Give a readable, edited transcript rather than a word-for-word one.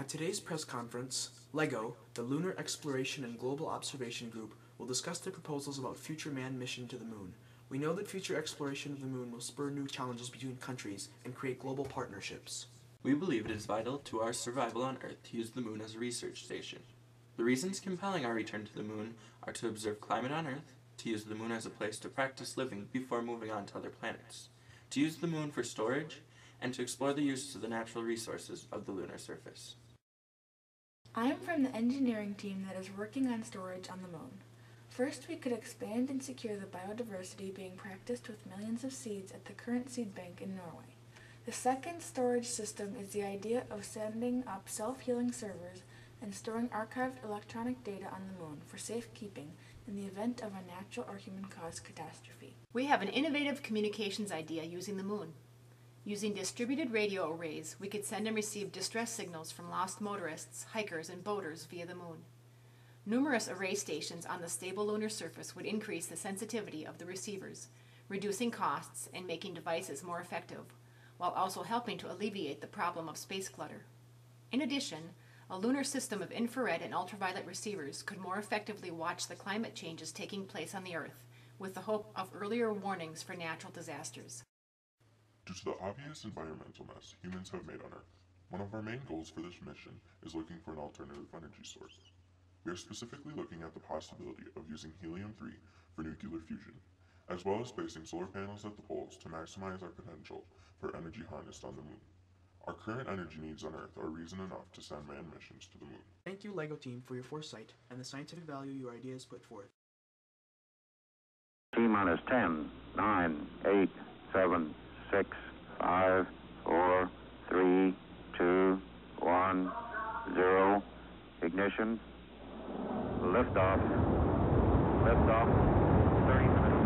At today's press conference, LEGO, the Lunar Exploration and Global Observation Group, will discuss their proposals about future manned mission to the moon. We know that future exploration of the moon will spur new challenges between countries and create global partnerships. We believe it is vital to our survival on Earth to use the moon as a research station. The reasons compelling our return to the moon are to observe climate on Earth, to use the moon as a place to practice living before moving on to other planets, to use the moon for storage, and to explore the uses of the natural resources of the lunar surface. I am from the engineering team that is working on storage on the moon. First, we could expand and secure the biodiversity being practiced with millions of seeds at the current seed bank in Norway. The second storage system is the idea of setting up self-healing servers and storing archived electronic data on the moon for safekeeping in the event of a natural or human-caused catastrophe. We have an innovative communications idea using the moon. Using distributed radio arrays, we could send and receive distress signals from lost motorists, hikers, and boaters via the moon. Numerous array stations on the stable lunar surface would increase the sensitivity of the receivers, reducing costs and making devices more effective, while also helping to alleviate the problem of space clutter. In addition, a lunar system of infrared and ultraviolet receivers could more effectively watch the climate changes taking place on the Earth, with the hope of earlier warnings for natural disasters. Due to the obvious environmental mess humans have made on Earth, one of our main goals for this mission is looking for an alternative energy source. We are specifically looking at the possibility of using helium-3 for nuclear fusion, as well as placing solar panels at the poles to maximize our potential for energy harnessed on the moon. Our current energy needs on Earth are reason enough to send manned missions to the moon. Thank you, LEGO team, for your foresight and the scientific value your ideas put forth. T-minus 10, 9, 8, 7, 6, 5, 4, 3, 2, 1, 0. Ignition. Liftoff. Liftoff. 30 minutes.